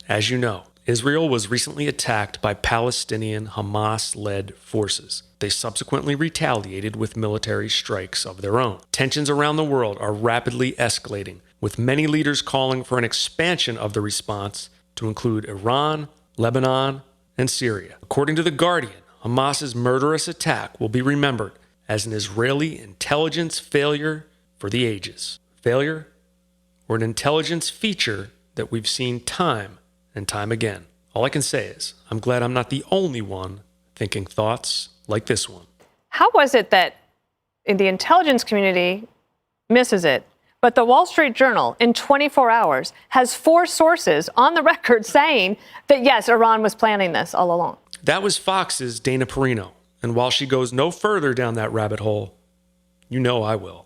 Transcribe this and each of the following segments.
As you know, Israel was recently attacked by Palestinian Hamas-led forces. They subsequently retaliated with military strikes of their own. Tensions around the world are rapidly escalating, with many leaders calling for an expansion of the response to include Iran, Lebanon, and Syria. According to The Guardian, Hamas's murderous attack will be remembered as an Israeli intelligence failure for the ages. Failure or an intelligence feature that we've seen time and time again. All I can say is, I'm glad I'm not the only one thinking thoughts like this one. How was it that the intelligence community misses it, but the Wall Street Journal in 24 hours has 4 sources on the record saying that, yes, Iran was planning this all along? That was Fox's Dana Perino. And while she goes no further down that rabbit hole, you know I will.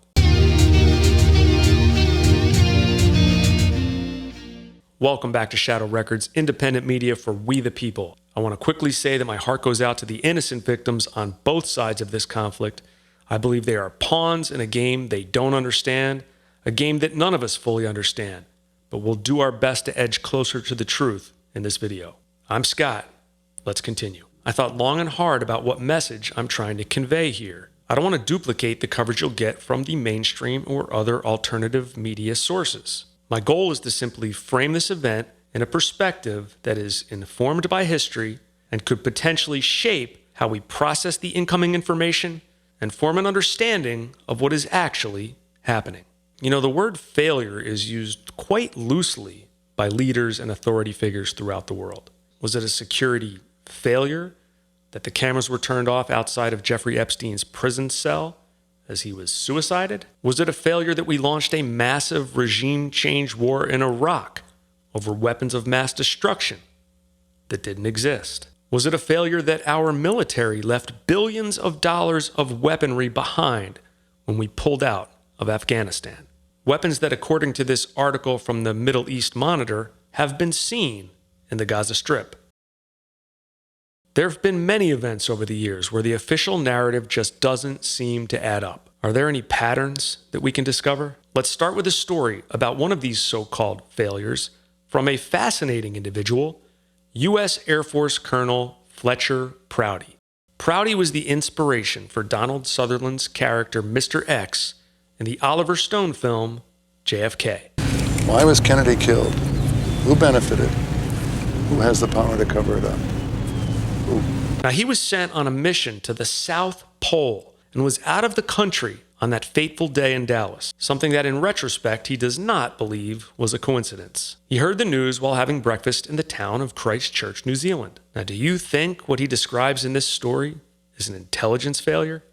Welcome back to Shadow Wreckardz, independent media for we the people. I want to quickly say that my heart goes out to the innocent victims on both sides of this conflict. I believe they are pawns in a game they don't understand, a game that none of us fully understand, but we'll do our best to edge closer to the truth in this video. I'm Scott. Let's continue. I thought long and hard about what message I'm trying to convey here. I don't want to duplicate the coverage you'll get from the mainstream or other alternative media sources. My goal is to simply frame this event in a perspective that is informed by history and could potentially shape how we process the incoming information and form an understanding of what is actually happening. You know, the word failure is used quite loosely by leaders and authority figures throughout the world. Was it a security failure that the cameras were turned off outside of Jeffrey Epstein's prison cell as he was suicided? Was it a failure that we launched a massive regime change war in Iraq over weapons of mass destruction that didn't exist? Was it a failure that our military left billions of dollars of weaponry behind when we pulled out of Afghanistan? Weapons that, according to this article from the Middle East Monitor, have been seen in the Gaza Strip. There have been many events over the years where the official narrative just doesn't seem to add up. Are there any patterns that we can discover? Let's start with a story about one of these so-called failures from a fascinating individual, U.S. Air Force Colonel Fletcher Prouty. Prouty was the inspiration for Donald Sutherland's character Mr. X in the Oliver Stone film JFK. Why was Kennedy killed? Who benefited? Who has the power to cover it up? Now, he was sent on a mission to the South Pole and was out of the country on that fateful day in Dallas, something that in retrospect he does not believe was a coincidence. He heard the news while having breakfast in the town of Christchurch, New Zealand. Now, do you think what he describes in this story is an intelligence failure?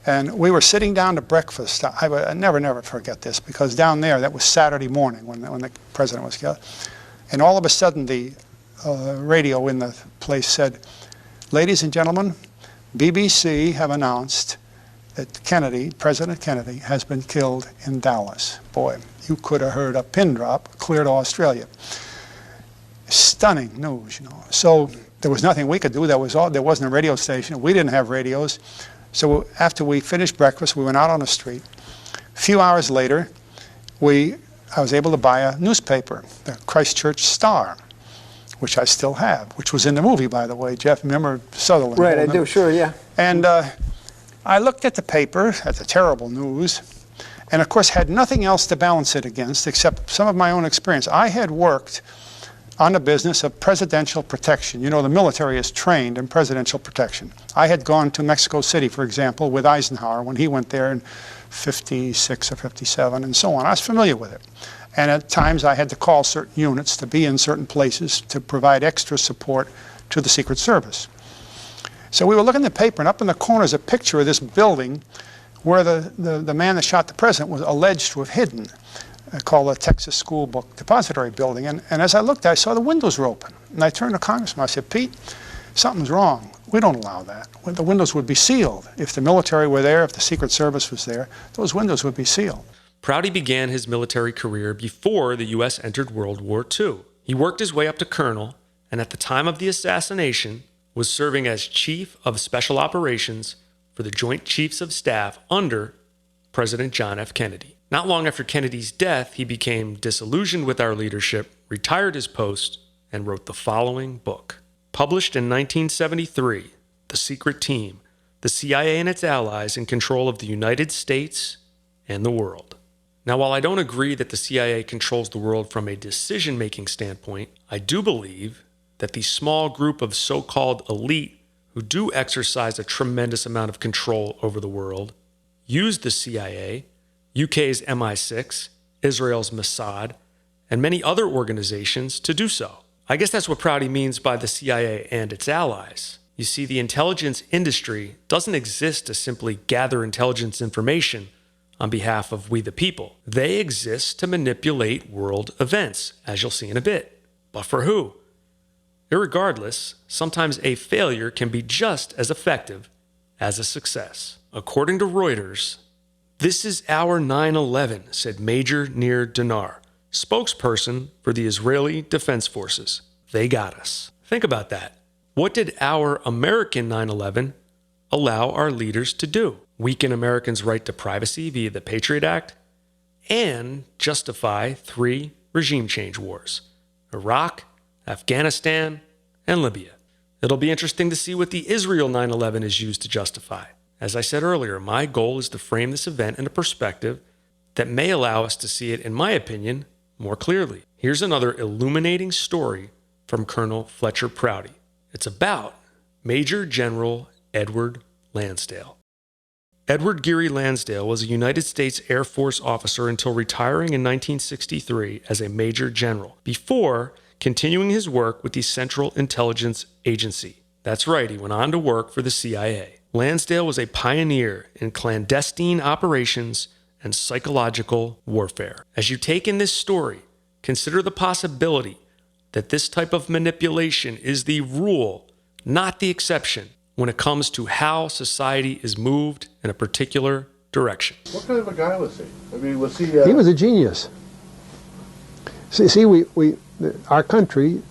And we were sitting down to breakfast. I never forget this, because down there, that was Saturday morning when the president was killed. And all of a sudden, the radio in the place said, "Ladies and gentlemen, BBC have announced that President Kennedy, has been killed in Dallas." Boy, you could have heard a pin drop clear to Australia. Stunning news, you know. So there was nothing we could do. There wasn't a radio station. We didn't have radios. So after we finished breakfast, we went out on the street. A few hours later, I was able to buy a newspaper, the Christchurch Star, which I still have, which was in the movie, by the way. Jeff, remember Sutherland? Right, I do, sure, yeah. And I looked at the paper, at the terrible news, and of course had nothing else to balance it against except some of my own experience. I had worked on the business of presidential protection. You know, the military is trained in presidential protection. I had gone to Mexico City, for example, with Eisenhower when he went there in 56 or 57 and so on. I was familiar with it. And at times I had to call certain units to be in certain places to provide extra support to the Secret Service. So we were looking at the paper, and up in the corner is a picture of this building where the man that shot the president was alleged to have hidden, called the Texas School Book Depository Building. And as I looked, I saw the windows were open. And I turned to Congressman, I said, "Pete, something's wrong. We don't allow that. The windows would be sealed. If the military were there, if the Secret Service was there, those windows would be sealed." Prouty began his military career before the U.S. entered World War II. He worked his way up to colonel, and at the time of the assassination, was serving as Chief of Special Operations for the Joint Chiefs of Staff under President John F. Kennedy. Not long after Kennedy's death, he became disillusioned with our leadership, retired his post, and wrote the following book. Published in 1973, The Secret Team, the CIA and its allies in control of the United States and the world. Now, while I don't agree that the CIA controls the world from a decision-making standpoint, I do believe that the small group of so-called elite who do exercise a tremendous amount of control over the world use the CIA, UK's MI6, Israel's Mossad, and many other organizations to do so. I guess that's what Prouty means by the CIA and its allies. You see, the intelligence industry doesn't exist to simply gather intelligence information on behalf of we the people. They exist to manipulate world events, as you'll see in a bit. But for who? Irregardless, sometimes a failure can be just as effective as a success. According to Reuters, "This is our 9/11, said Major Nir Dinar, spokesperson for the Israeli Defense Forces. They got us." Think about that. What did our American 9/11 allow our leaders to do? Weaken Americans' right to privacy via the Patriot Act and justify 3 regime change wars: Iraq, Afghanistan, and Libya. It'll be interesting to see what the Israel 9/11 is used to justify. As I said earlier, my goal is to frame this event in a perspective that may allow us to see it, in my opinion, more clearly. Here's another illuminating story from Colonel Fletcher Prouty. It's about Major General Edward Lansdale. Edward Geary Lansdale was a United States Air Force officer until retiring in 1963 as a Major General, before continuing his work with the Central Intelligence Agency. That's right, he went on to work for the CIA. Lansdale was a pioneer in clandestine operations and psychological warfare. As you take in this story, consider the possibility that this type of manipulation is the rule, not the exception, when it comes to how society is moved in a particular direction. What kind of a guy was he? I mean, was he... He was a genius. See, our country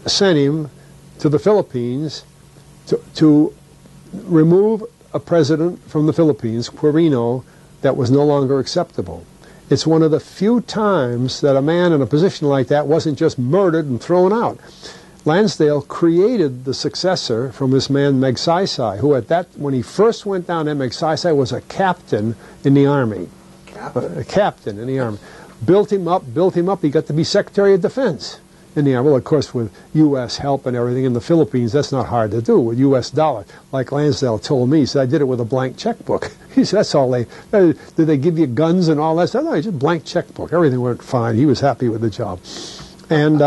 sent him to the Philippines to remove a president from the Philippines, Quirino, that was no longer acceptable. It's one of the few times that a man in a position like that wasn't just murdered and thrown out. Lansdale created the successor from this man Magsaysay, who when he first went down there, Magsaysay was a captain in the army. A captain in the army. Built him up, he got to be Secretary of Defense in the army. Well, of course, with U.S. help and everything in the Philippines, that's not hard to do with U.S. dollars. Like Lansdale told me, he said, I did it with a blank checkbook. He said, that's all did they give you guns and all that stuff? No, just blank checkbook. Everything went fine. He was happy with the job. And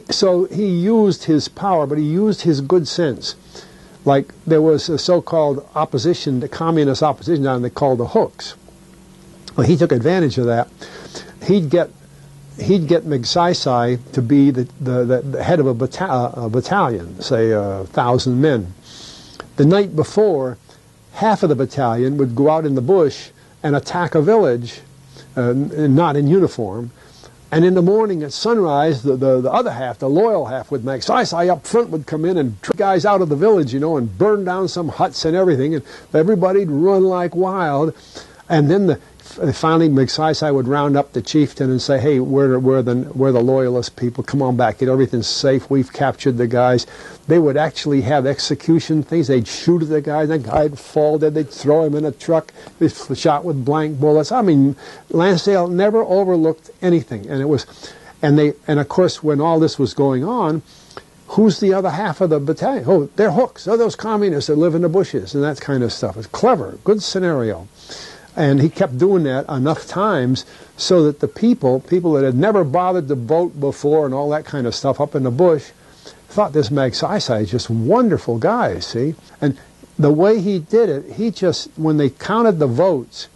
so he used his power, but he used his good sense. Like there was a so-called opposition, the communist opposition down there called the Hooks. Well, he took advantage of that. He'd get Magsaysay to be the head of a battalion, say 1,000 men. The night before, half of the battalion would go out in the bush and attack a village, not in uniform. And in the morning at sunrise, the other half, the loyal half with Magsaysay up front would come in and trick guys out of the village, and burn down some huts and everything. And everybody'd run like wild. And then finally Magsaysay would round up the chieftain and say, hey, we're the loyalist people. Come on back. Everything's safe. We've captured the guys. They would actually have execution things. They'd shoot at the guy. The guy'd fall dead. They'd throw him in a truck. They'd shot with blank bullets. I mean, Lansdale never overlooked anything. And of course, when all this was going on, who's the other half of the battalion? Oh, they're Hooks. Oh, those communists that live in the bushes and that kind of stuff. It's clever. Good scenario. And he kept doing that enough times so that the people that had never bothered to vote before and all that kind of stuff up in the bush, thought this Magsaysay is just wonderful guy, see? And the way he did it, when they counted the votes,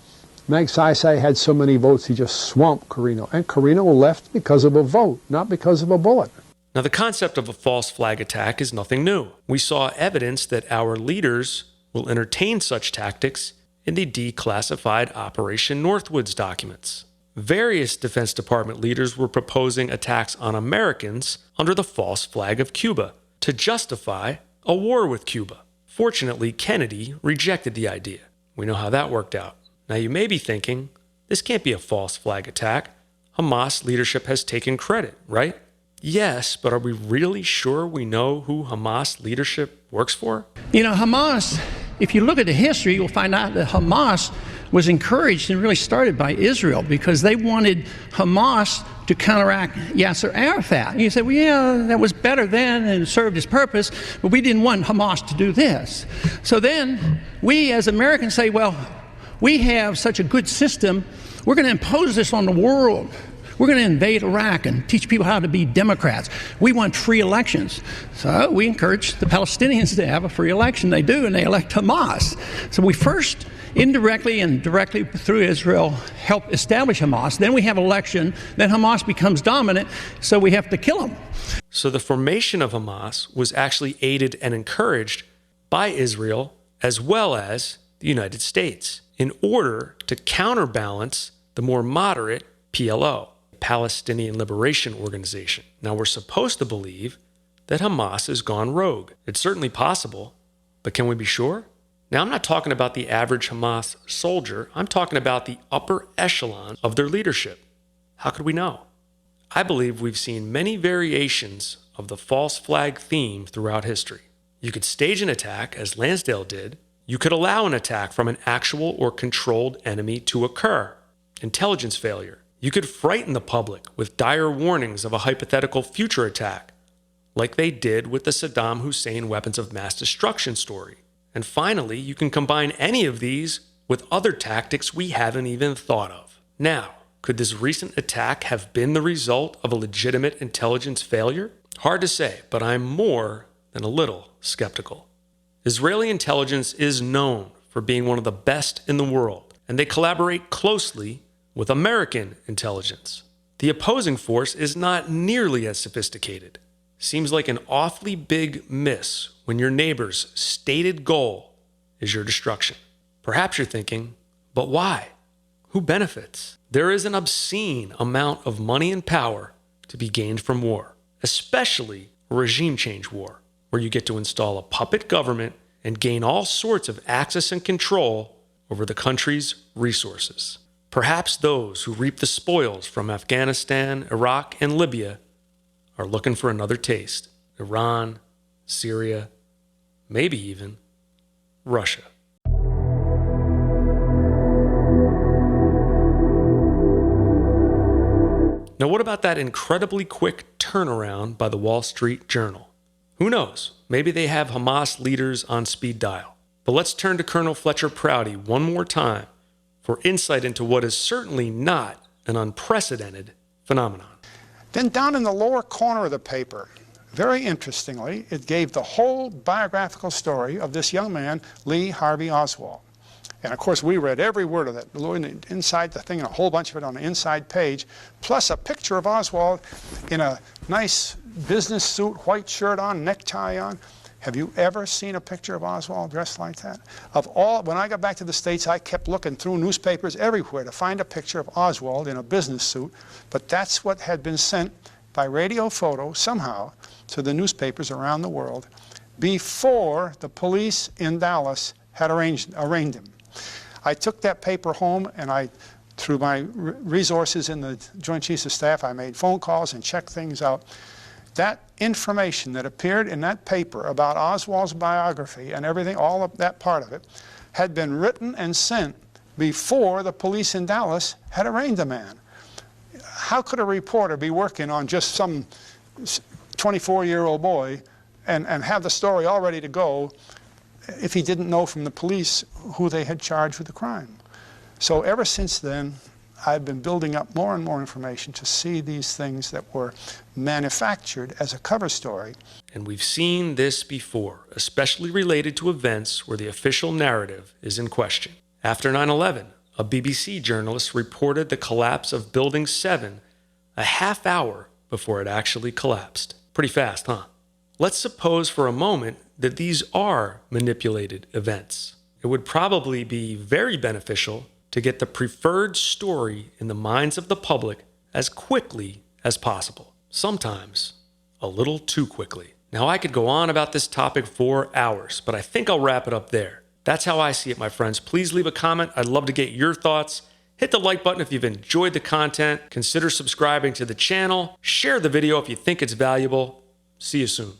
Magsaysay had so many votes, he just swamped Quirino. And Quirino left because of a vote, not because of a bullet. Now, the concept of a false flag attack is nothing new. We saw evidence that our leaders will entertain such tactics in the declassified Operation Northwoods documents. Various Defense Department leaders were proposing attacks on Americans under the false flag of Cuba to justify a war with Cuba. Fortunately, Kennedy rejected the idea. We know how that worked out. Now you may be thinking, this can't be a false flag attack. Hamas leadership has taken credit, right? Yes, but are we really sure we know who Hamas leadership works for? You know, Hamas, if you look at the history, you'll find out that Hamas was encouraged and really started by Israel because they wanted Hamas to counteract Yasser Arafat. And you say, well, yeah, that was better then and served its purpose, but we didn't want Hamas to do this. So then we as Americans say, well, we have such a good system, we're going to impose this on the world. We're going to invade Iraq and teach people how to be Democrats. We want free elections. So we encourage the Palestinians to have a free election. They do, and they elect Hamas. So we first, indirectly and directly through Israel, help establish Hamas. Then we have election. Then Hamas becomes dominant, so we have to kill them. So the formation of Hamas was actually aided and encouraged by Israel as well as the United States in order to counterbalance the more moderate PLO. Palestinian Liberation Organization. Now, we're supposed to believe that Hamas has gone rogue. It's certainly possible, but can we be sure? Now, I'm not talking about the average Hamas soldier. I'm talking about the upper echelon of their leadership. How could we know? I believe we've seen many variations of the false flag theme throughout history. You could stage an attack, as Lansdale did. You could allow an attack from an actual or controlled enemy to occur. Intelligence failure. You could frighten the public with dire warnings of a hypothetical future attack, like they did with the Saddam Hussein weapons of mass destruction story. And finally, you can combine any of these with other tactics we haven't even thought of. Now, could this recent attack have been the result of a legitimate intelligence failure? Hard to say, but I'm more than a little skeptical. Israeli intelligence is known for being one of the best in the world, and they collaborate closely with American intelligence. The opposing force is not nearly as sophisticated. Seems like an awfully big miss when your neighbor's stated goal is your destruction. Perhaps you're thinking, but why? Who benefits? There is an obscene amount of money and power to be gained from war, especially a regime change war, where you get to install a puppet government and gain all sorts of access and control over the country's resources. Perhaps those who reap the spoils from Afghanistan, Iraq, and Libya are looking for another taste. Iran, Syria, maybe even Russia. Now, what about that incredibly quick turnaround by the Wall Street Journal? Who knows? Maybe they have Hamas leaders on speed dial. But let's turn to Colonel Fletcher Prouty one more time for insight into what is certainly not an unprecedented phenomenon. Then down in the lower corner of the paper, very interestingly, it gave the whole biographical story of this young man, Lee Harvey Oswald. And of course, we read every word of it, inside the thing, and a whole bunch of it on the inside page, plus a picture of Oswald in a nice business suit, white shirt on, necktie on. Have you ever seen a picture of Oswald dressed like that? When I got back to the States, I kept looking through newspapers everywhere to find a picture of Oswald in a business suit, but that's what had been sent by radio photo somehow to the newspapers around the world before the police in Dallas had arraigned him. I took that paper home, and through my resources in the Joint Chiefs of Staff, I made phone calls and checked things out. That information that appeared in that paper about Oswald's biography and everything, all of that part of it, had been written and sent before the police in Dallas had arraigned the man. How could a reporter be working on just some 24-year-old boy and have the story all ready to go if he didn't know from the police who they had charged with the crime? So ever since then, I've been building up more and more information to see these things that were manufactured as a cover story. And we've seen this before, especially related to events where the official narrative is in question. After 9/11, a BBC journalist reported the collapse of Building 7 a half hour before it actually collapsed. Pretty fast, huh? Let's suppose for a moment that these are manipulated events. It would probably be very beneficial to get the preferred story in the minds of the public as quickly as possible. Sometimes a little too quickly. Now, I could go on about this topic for hours, but I think I'll wrap it up there. That's how I see it, my friends. Please leave a comment. I'd love to get your thoughts. Hit the like button if you've enjoyed the content. Consider subscribing to the channel. Share the video if you think it's valuable. See you soon.